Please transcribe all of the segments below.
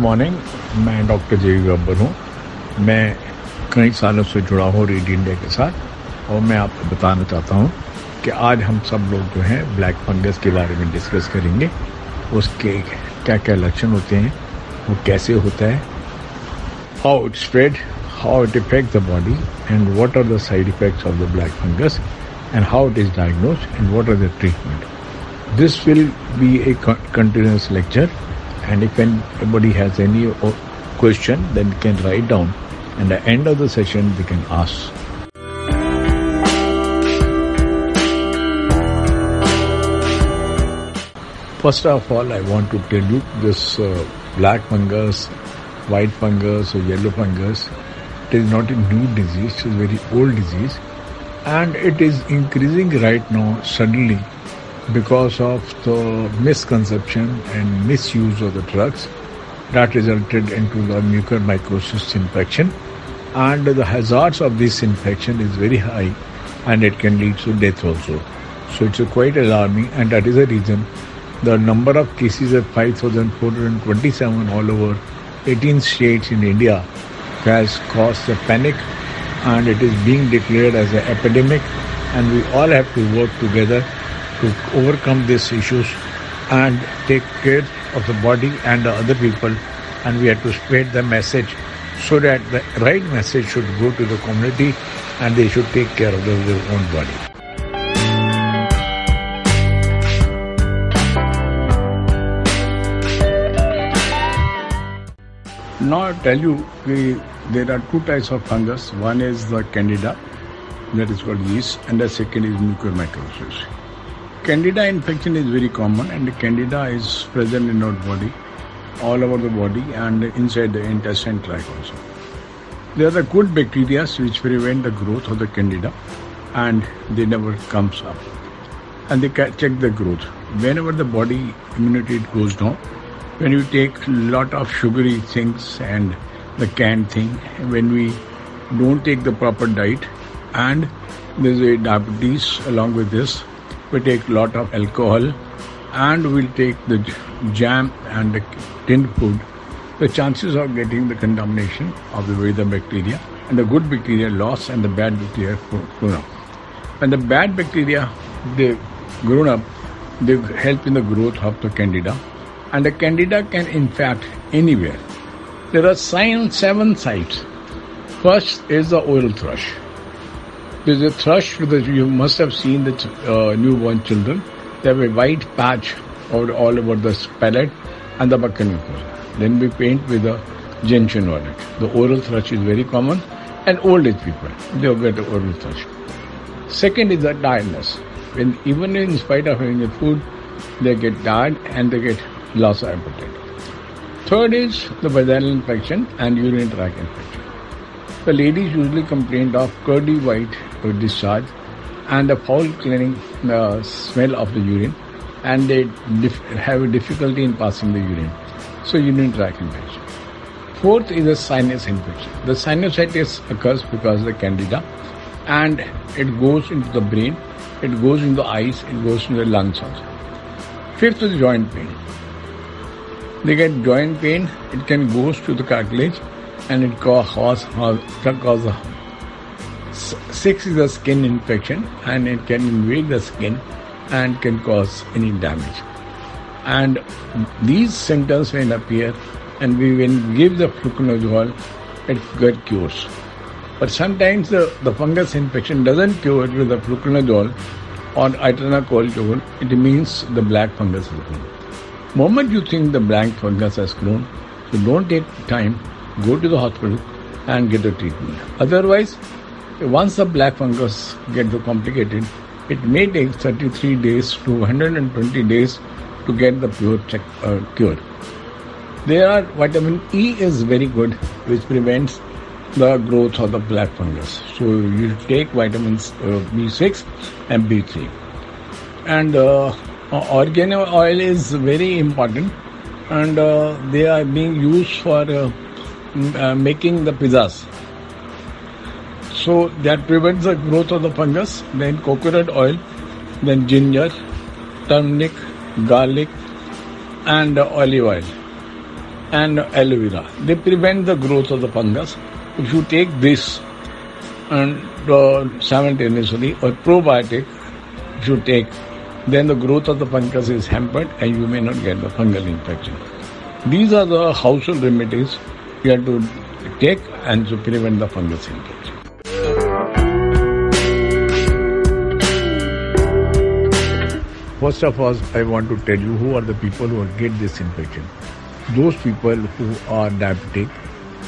Morning. मैं doctor जे गब्बर हूँ। मैं कई सालों से जुड़ा हूँ रीड इंडिया के साथ और मैं आपको बताना चाहता हूँ कि आज हम सब लोग जो हैं ब्लैक फंगस के बारे में डिस्कस करेंगे। उसके क्या क्या लक्षण होते हैं, वो कैसे होता है, how it spread, how it affects the body, and what are the side effects of the black fungus, and how it is diagnosed, and what are the treatment. This will be a continuous lecture, and if anybody has any question, then you can write down, and at the end of the session, they can ask. First of all, I want to tell you this black fungus, white fungus or yellow fungus, it is not a new disease, it is a very old disease, and it is increasing right now suddenly because of the misconception and misuse of the drugs that resulted into the mucormycosis infection, and the hazards of this infection is very high and it can lead to death also. So it's quite alarming, and that is the reason the number of cases of 5,427 all over 18 states in India has caused a panic, and it is being declared as an epidemic, and we all have to work together to overcome these issues and take care of the body and the other people, and we have to spread the message so that the right message should go to the community and they should take care of their own body. Now I'll tell you there are two types of fungus. One is the candida, that is called yeast, and the second is mucormycosis. Candida infection is very common, and the candida is present in our body, all over the body and inside the intestine tract also. There are the good bacteria which prevent the growth of the candida, and they never comes up. And they can check the growth. Whenever the body immunity goes down, when you take lot of sugary things and the canned thing, when we don't take the proper diet, and there's a diabetes along with this, we take lot of alcohol, and we'll take the jam and the tinned food, the chances of getting the contamination of the bacteria and the good bacteria lost and the bad bacteria grown up. When the bad bacteria they grown up, they help in the growth of the candida. And the candida can infect anywhere. There are 7 sites. First is the oral thrush. There is a thrush that you must have seen the newborn children. They have a white patch all over the palate and the buccal mucosa. Then we paint with a gentian violet. The oral thrush is very common, and old age people, they get the oral thrush. Second is the tiredness. When even in spite of having the food, they get tired and they get loss of appetite. Third is the vaginal infection and urinary tract infection. The ladies usually complain of curdy white discharge and the foul cleaning smell of the urine, and they have a difficulty in passing the urine. So urinary tract infection. Fourth is the sinus infection. The sinusitis occurs because of the candida, and it goes into the brain, it goes into the eyes, it goes into the lungs also. Fifth is joint pain. They get joint pain, it can go to the cartilage and it cause. Sixth is the skin infection, and it can invade the skin and can cause any damage. And these symptoms when appear, and we when give the fluconazole, it get cures. But sometimes the fungus infection doesn't cure with the fluconazole or itenacoatol. It means the black fungus is grown. Moment you think the black fungus has grown, so don't take time, go to the hospital and get the treatment. Otherwise, once the black fungus gets complicated, it may take 33 days to 120 days to get the pure cure. There are vitamin E is very good, which prevents the growth of the black fungus. So you take vitamins B6 and B3. And oregano oil is very important, and they are being used for making the pizzas. So that prevents the growth of the fungus. Then coconut oil, then ginger, turmeric, garlic, and olive oil. and aloe vera. They prevent the growth of the fungus. If you take this and simultaneously, or probiotic, if you take, then the growth of the fungus is hampered and you may not get the fungal infection. These are the household remedies you have to take and to prevent the fungus infection. First of all, I want to tell you who are the people who get this infection. Those people who are diabetic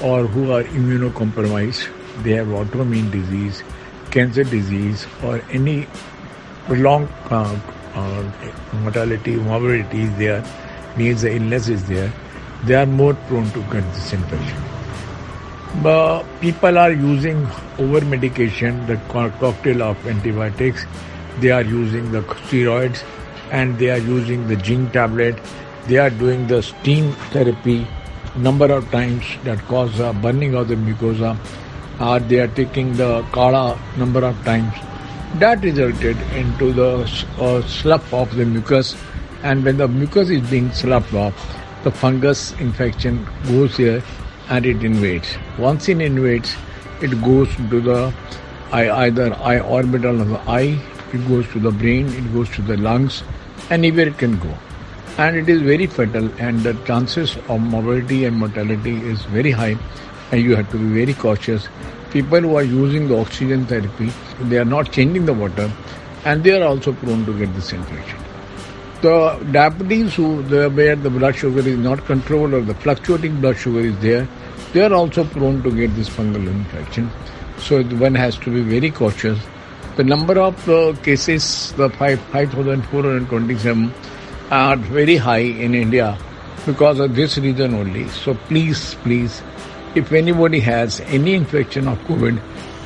or who are immunocompromised, they have autoimmune disease, cancer disease, or any prolonged mortality, morbidity is there, means the illness is there, they are more prone to get this infection. But people are using over-medication, the cocktail of antibiotics. They are using the steroids and they are using the zinc tablet. They are doing the steam therapy number of times that cause burning of the mucosa. Or they are taking the kala number of times. That resulted into the slough of the mucus, and when the mucus is being sloughed off, the fungus infection goes here and it invades. Once it invades, it goes to the either eye orbital of the eye, it goes to the brain, it goes to the lungs, anywhere it can go. And it is very fatal, and the chances of morbidity and mortality is very high, and you have to be very cautious. People who are using the oxygen therapy, they are not changing the water, and they are also prone to get this infection. The diabetes where the blood sugar is not controlled or the fluctuating blood sugar is there, they are also prone to get this fungal infection. So one has to be very cautious. The number of cases, the 5,427, are very high in India because of this reason only. So please, if anybody has any infection of COVID,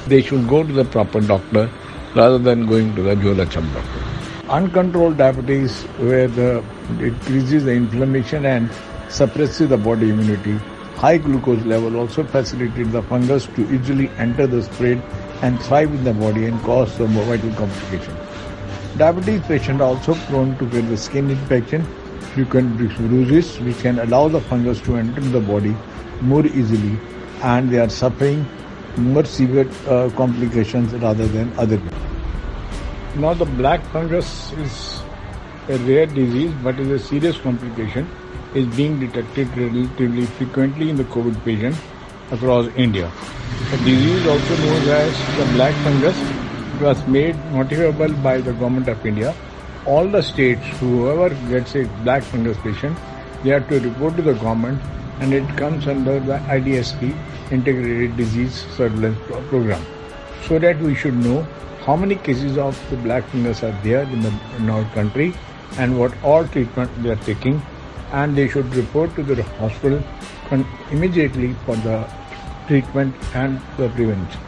they should go to the proper doctor rather than going to the Jhola Chhap doctor. Uncontrolled diabetes, where it increases the inflammation and suppresses the body immunity. High glucose level also facilitates the fungus to easily enter the spread and thrive in the body and cause some vital complications. Diabetes patients are also prone to get the skin infection. You can do bruises which can allow the fungus to enter the body more easily, and they are suffering more severe complications rather than other people. Now the black fungus is a rare disease but is a serious complication. Is being detected relatively frequently in the COVID patient across India. The disease also known as the black fungus was made notifiable by the government of India. All the states, whoever gets a black fungus patient, they have to report to the government, and it comes under the IDSP, Integrated Disease Surveillance Program, so that we should know how many cases of the black fungus are there in our country and what all treatment they are taking, and they should report to the hospital immediately for the treatment and the prevention.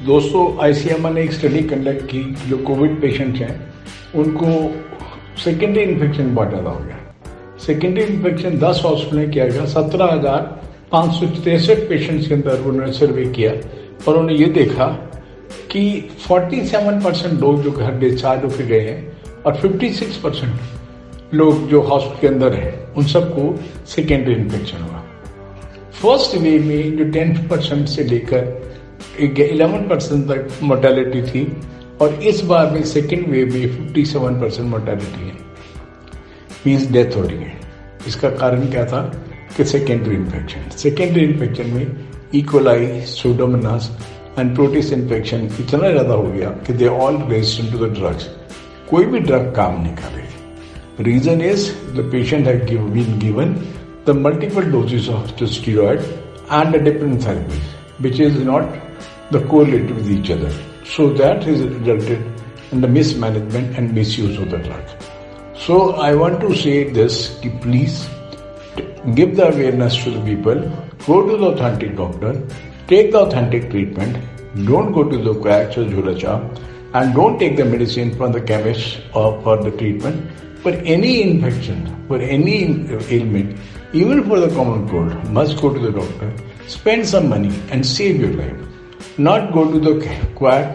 दोस्तों, ICMR ने एक study conduct की, जो Covid patients हैं उनको secondary infection बहुत ज़्यादा हो गया. सेकेंडरी इन्फेक्शन 10 हॉस्पिटल में किया गया. 17,563 पेशेंट्स के अंदर उन्होंने सर्वे किया और उन्होंने ये देखा कि 47% लोग जो घर डिस्चार्ज होकर गए हैं और 56% लोग जो हॉस्पिटल के अंदर हैं उन सबको सेकेंडरी इन्फेक्शन हुआ. फर्स्ट वेव में जो 10% से लेकर 11% तक मोर्टेलिटी थी, और इस बार में सेकेंड वेव में 57% मोर्टेलिटी है, मीन्स डेथ हो रही है. इसका कारण क्या था कि सेकेंडरी इन्फेक्शन में E coli, Pseudomonas and Proteus infection इतना ज्यादा हो गया कि they all resistant to the drugs. कोई भी ड्रग काम नहीं कर रही. Reason is the patient have been given the multiple doses of the steroid and the different therapies which is not the correlated with each other. So that has resulted in the mismanagement and misuse of the drug. So I want to say this, please give the awareness to the people, go to the authentic doctor, take the authentic treatment, don't go to the quacks or Jhola Chhap, and don't take the medicine from the chemist or for the treatment. For any infection, for any ailment, even for the common cold, must go to the doctor. Spend some money and save your life. Not go to the quack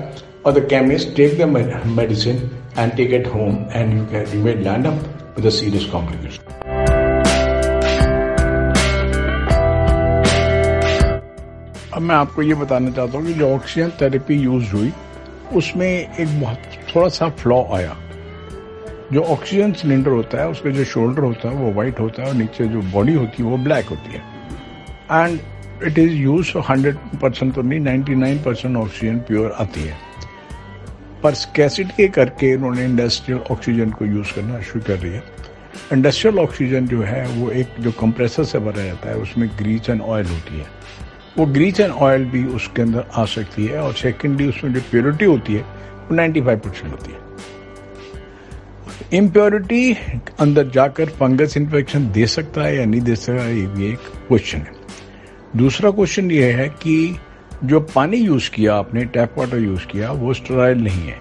or the chemist, take the medicine and take it home, and you may land up with a serious complication. अब मैं आपको ये बताना चाहता हूँ कि जो oxygen therapy use हुई उसमें एक बहुत थोड़ा सा फ्लॉ आया। जो ऑक्सीजन सिलेंडर होता है उसका जो शोल्डर होता है वो वाइट होता है और नीचे जो बॉडी होती है वो ब्लैक होती है। एंड इट इज यूज 100% तो नहीं, 99% ऑक्सीजन प्योर आती है। पर स्कैसिटी के करके उन्होंने इंडस्ट्रियल ऑक्सीजन को यूज करना शुरू कर दिया। इंडस्ट्रियल ऑक्सीजन जो है वो एक जो कंप्रेसर से भरा जाता है, उसमें ग्रीस एंड ऑयल होती है। वो ग्रीस एंड ऑयल भी उसके अंदर आ सकती है, और सेकेंडली उसमें जो प्योरिटी होती है वो 95% होती है। इम्प्योरिटी अंदर जाकर फंगस इन्फेक्शन दे सकता है या नहीं दे सकता है, ये भी एक क्वेश्चन है। दूसरा क्वेश्चन ये है कि जो पानी यूज किया आपने, टैप वाटर यूज किया, वो स्टेराइल नहीं है।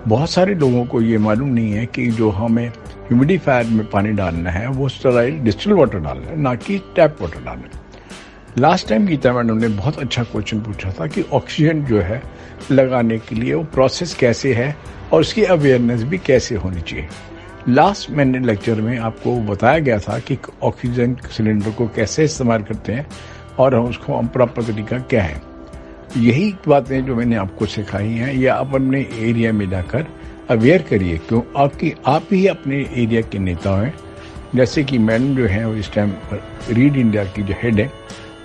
बहुत सारे लोगों को ये मालूम नहीं है कि जो हमें ह्यूमिडिफायर में पानी डालना है वो स्टेराइल डिस्टिल वाटर डालना है, ना कि टैप वाटर डालना है। लास्ट टाइम गीता मैडम ने बहुत अच्छा क्वेश्चन पूछा था कि ऑक्सीजन जो है लगाने के लिए वो प्रोसेस कैसे है और उसकी अवेयरनेस भी कैसे होनी चाहिए। लास्ट मैंने लेक्चर में आपको बताया गया था कि ऑक्सीजन सिलेंडर को कैसे इस्तेमाल करते हैं और उसको प्रॉपर तरीका क्या है। यही बातें जो मैंने आपको सिखाई हैं ये आप अपने एरिया में जाकर अवेयर करिए, क्यों आप ही अपने एरिया के नेता हैं। जैसे कि मैडम जो है वो इस टाइम रीड इंडिया की जो हेड है,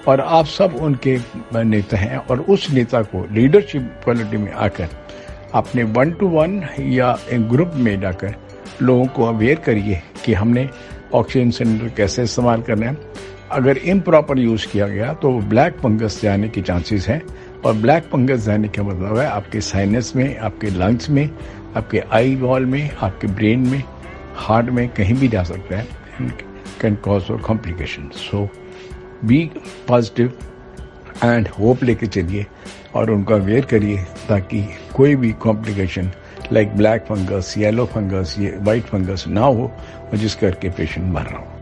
और आप सब उनके नेता हैं, और उस नेता को लीडरशिप क्वालिटी में आकर अपने 1-to-1 या एक ग्रुप में जाकर लोगों को अवेयर करिए कि हमने ऑक्सीजन सिलेंडर कैसे इस्तेमाल करना है। अगर इम्प्रॉपर यूज किया गया तो ब्लैक फंगस जाने की चांसेस हैं, और ब्लैक फंगस जाने का मतलब है आपके साइनस में, आपके लंग्स में, आपके आई वॉल में, आपके ब्रेन में, हार्ट में, कहीं भी जा सकता है, can cause complication. So be positive and hope लेके चलिए और उनको अवेयर करिए ताकि कोई भी complication like black fungus, yellow fungus, ये वाइट फंगस ना हो और जिस करके पेशेंट मर रहा हो।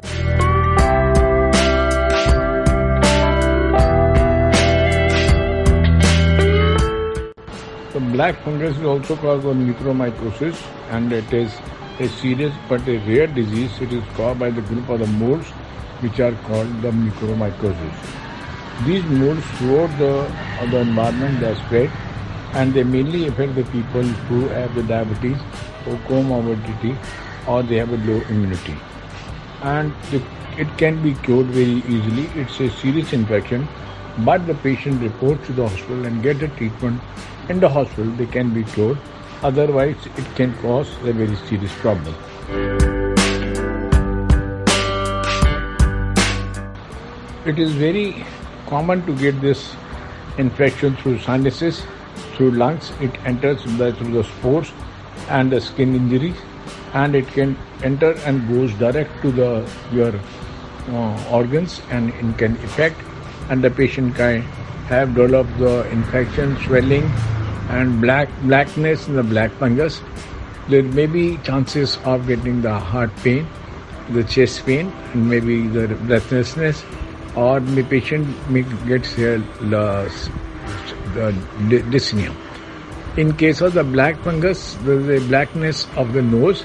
So black fungus is also caused by mucormycosis, and it is a serious but a rare disease. It is caused by the group of the molds which are called the mucormycosis. These molds throughout the environment they spread, and they mainly affect the people who have the diabetes or comorbidity, or they have a low immunity. And it can be cured very easily. It's a serious infection, but the patient reports to the hospital and get the treatment in the hospital, they can be cured. Otherwise, it can cause a very serious problem. It is very common to get this infection through sinuses, through lungs. It enters through the spores and the skin injuries, and it can enter and goes direct to your organs, and it can affect, and the patient can have developed the infection, swelling, and blackness in the black fungus. There may be chances of getting the heart pain, the chest pain, and maybe the breathlessness, or the patient may get the dyspnea. In case of the black fungus, there is a blackness of the nose,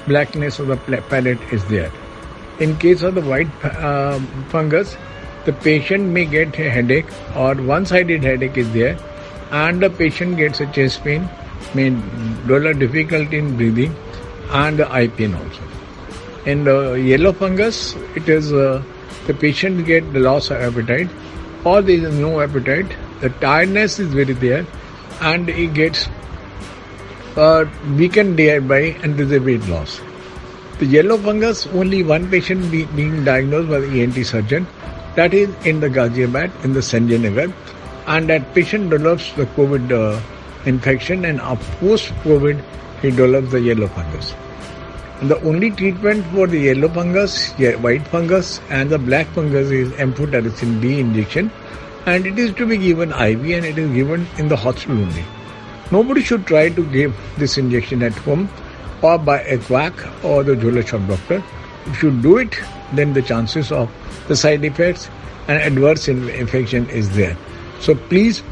blackness of the palate is there. In case of the white fungus, the patient may get a headache, or one-sided headache is there, and the patient gets a chest pain, may develop difficulty in breathing, and the eye pain also. In the yellow fungus, it is the patient get the loss of appetite, or there is no appetite, the tiredness is very there, and he gets weakened thereby, and there is a weight loss. The yellow fungus, only one patient being diagnosed by the ENT surgeon, that is in the Ghaziabad, in the Sanjay Nagar, and that patient develops the COVID infection, and post-COVID he develops the yellow fungus. And the only treatment for the yellow fungus, white fungus, and the black fungus is amphotericin B injection, and it is to be given IV, and it is given in the hospital only. Nobody should try to give this injection at home or by a quack or the Jhola shop doctor. If you do it, then the chances of the side effects and adverse infection is there. So please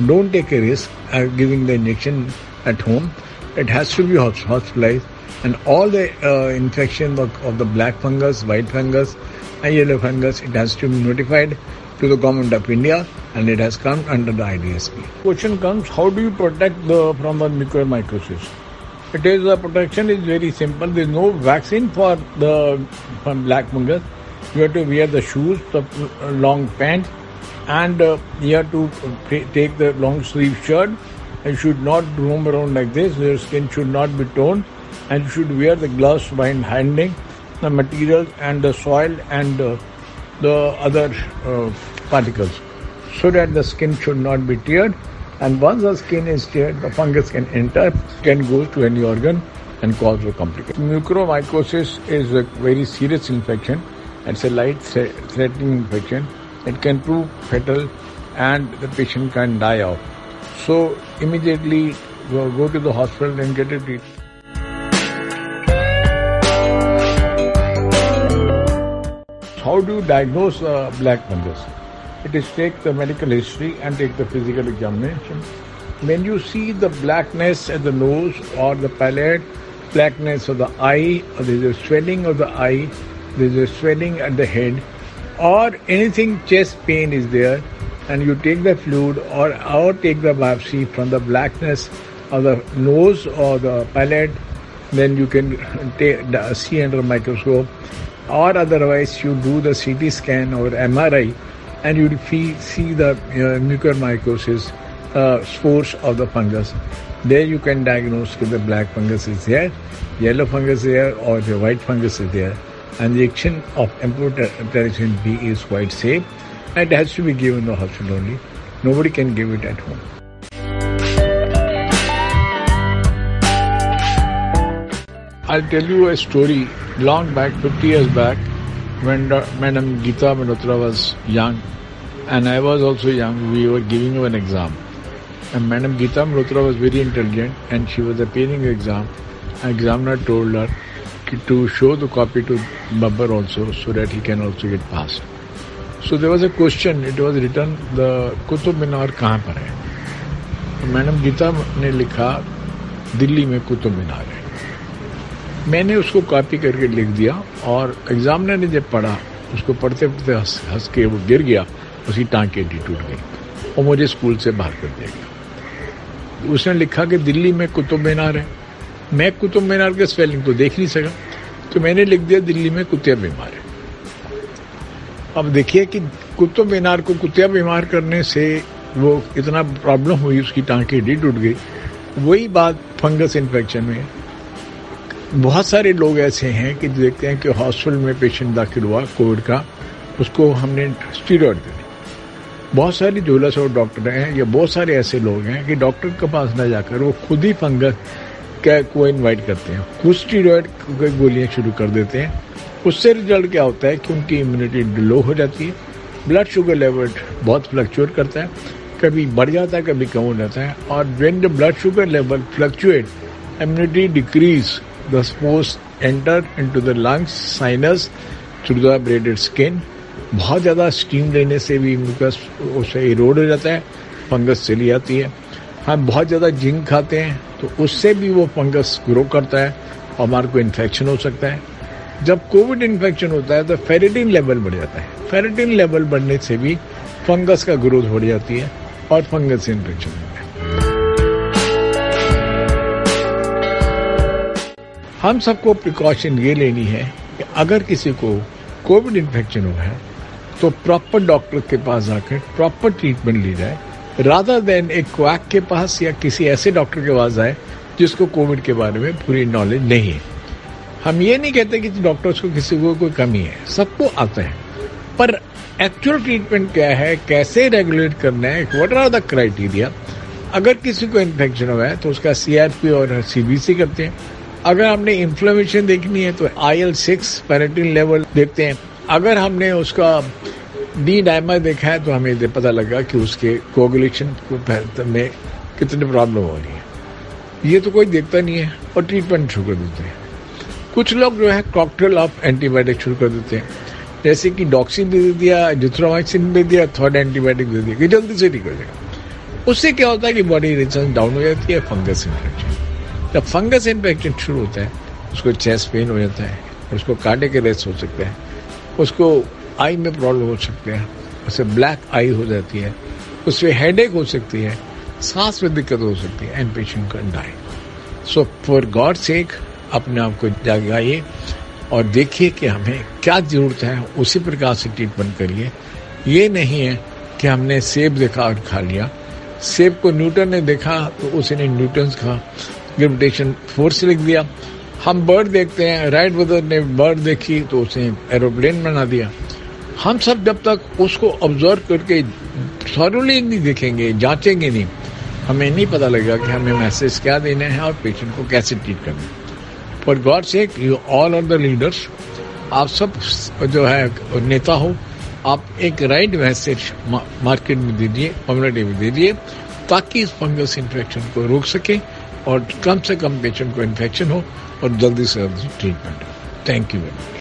don't take a risk giving the injection at home, it has to be hospitalized, and all the infection of the black fungus, white fungus, and yellow fungus, it has to be notified to the government of India, and it has come under the IDSP. Question comes: how do you protect from the mucormycosis? The protection is very simple. There is no vaccine for black fungus. You have to wear the shoes, the long pants, and you have to take the long sleeve shirt. You should not roam around like this. Your skin should not be torn, and you should wear the gloves while handling the materials and the soil and the other particles, so that the skin should not be teared. And once the skin is teared, the fungus can enter, can go to any organ and cause a complication. Mucormycosis is a very serious infection. It's a life-threatening infection. It can prove fatal, and the patient can die out. So immediately go to the hospital and get it treated. How do you diagnose black fungus? It is take the medical history and take the physical examination. When you see the blackness at the nose or the palate, blackness of the eye, or there is a swelling of the eye, there is a swelling at the head, or anything chest pain is there, and you take the fluid or take the biopsy from the blackness of the nose or the palate, then you can see under a microscope, or otherwise you do the CT scan or MRI, and you see the mucormycosis spores of the fungus. There you can diagnose if the black fungus is there, yellow fungus is there, or the white fungus is there. And the action of amphotericin B is quite safe. It has to be given in the hospital only. Nobody can give it at home. I'll tell you a story long back, 50 years back, when Madam Geeta Malhotra was young, and I was also young. We were giving her an exam. And Madam Geeta Malhotra was very intelligent, and she was appearing the exam. An examiner told her to show the copy to Babbar also, so that he can also get passed. So there was a question, it was written, the Qutub Minar kahan par hai? Madam Geeta ने लिखा, दिल्ली में कुतुब मीनार है. मैंने उसको copy करके लिख दिया, और एग्जामिनर ने जब पढ़ा, उसको पढ़ते पढ़ते हंस के वो गिर गया, उसकी टांग एडी टूट गई और मुझे स्कूल से बाहर कर दिया गया. उसने लिखा कि दिल्ली में कुतुब मीनार है. मैं कुतुब मीनार के स्पेलिंग तो देख नहीं सका, तो मैंने लिख दिया दिल्ली में कुतिया बीमार है. अब देखिए कि कुतुब मीनार को कुतिया बीमार करने से वो इतना प्रॉब्लम हुई, उसकी टांग एडी टूट गई. वही बात फंगस इन्फेक्शन में. बहुत सारे लोग ऐसे हैं कि देखते हैं कि हॉस्पिटल में पेशेंट दाखिल हुआ कोविड का, उसको हमने स्टीरॉयड दे दी. बहुत सारी झोलस और डॉक्टर हैं, या बहुत सारे ऐसे लोग हैं कि डॉक्टर के पास न जाकर वो खुद ही फंगस को इन्वाइट करते हैं, खुद स्टीरॉयड की गोलियां शुरू कर देते हैं. उससे रिजल्ट क्या होता है कि उनकी इम्यूनिटी लो हो जाती है, ब्लड शुगर लेवल बहुत फ्लक्चुएट करता है, कभी बढ़ जाता है कभी कम हो जाता है. और when the blood sugar level fluctuate, immunity decrease, the spores enter into the lungs, sinus, through the braided skin. बहुत ज़्यादा स्टीम लेने से भी म्यूकस उससे इरोड हो जाता है, फंगस चली जाती है. हम बहुत ज़्यादा जिंक खाते हैं तो उससे भी वो फंगस ग्रो करता है और हमारे को इन्फेक्शन हो सकता है. जब कोविड इन्फेक्शन होता है तो फेरेटिन लेवल बढ़ जाता है. फेरेटिन लेवल बढ़ने से भी फंगस का ग्रोथ बढ़ जाती है और फंगस इन्फेक्शन होता है. हम सबको प्रिकॉशन ये लेनी है कि अगर किसी को कोविड इन्फेक्शन हुआ है तो प्रॉपर डॉक्टर के पास जाकर प्रॉपर ट्रीटमेंट ली जाए, रादर देन एक क्वैक के पास या किसी ऐसे डॉक्टर के पास जाए जिसको कोविड के बारे में पूरी नॉलेज नहीं है. हम ये नहीं कहते कि डॉक्टर्स को किसी को कोई कमी है, सबको आता है, पर एक्चुअल ट्रीटमेंट क्या है, कैसे रेगुलेट करना है, व्हाट आर द क्राइटेरिया. अगर किसी को इन्फेक्शन हुआ है तो उसका CRP और CBC करते हैं. अगर हमने इन्फ्लेमेशन देखनी है तो IL-6 फेरेटिन लेवल देखते हैं. अगर हमने उसका डी डायमर देखा है तो हमें पता लगा कि उसके कोगुलेशन में कितनी प्रॉब्लम हो रही है. ये तो कोई देखता नहीं है और ट्रीटमेंट शुरू कर देते हैं. कुछ लोग जो है कॉकटेल ऑफ एंटीबायोटिक शुरू कर देते हैं, जैसे कि डॉक्सिन दे दिया, जिथ्रोमाइसिन दे दिया, थर्ड एंटीबायोटिक दे दिया कि जल्दी से ठीक हो जाएगा. उससे क्या होता है कि बॉडी रेजिस्टेंस डाउन हो जाती है, फंगस इन्फेक्शन. जब फंगस इन्फेक्शन शुरू होता है उसको चेस्ट पेन हो जाता है, उसको कार्डियक अरेस्ट हो सकता है, उसको आई में प्रॉब्लम हो सकते हैं, उससे ब्लैक आई हो जाती है, उससे हेडेक हो सकती है, सांस में दिक्कत हो सकती है and patient can die. So for God sake अपने आप को जगाइए और देखिए कि हमें क्या जरूरत है, उसी प्रकार से ट्रीटमेंट करिए। ये नहीं है कि हमने सेब देखा और खा लिया। सेब को न्यूटन ने देखा तो उसने न्यूटन्स का ग्रेविटेशन फोर्स लिख दिया। हम बर्ड देखते हैं, राइट ब्रदर ने बर्ड देखी तो उसने एरोप्लेन बना दिया। हम सब जब तक उसको ऑब्जर्व करके थॉरली नहीं देखेंगे, जांचेंगे नहीं, हमें नहीं पता लगेगा कि हमें मैसेज क्या देना है और पेशेंट को कैसे ट्रीट करना है। For God sake you all are the leaders, आप सब जो है नेता हो, आप एक राइट मैसेज मार्केट में दीजिए, कम्युनिटी में दीजिए, ताकि इस फंगस इन्फेक्शन को रोक सके और कम से कम पेशेंट को इन्फेक्शन हो और जल्दी से जल्दी ट्रीटमेंट हो। Thank you very much.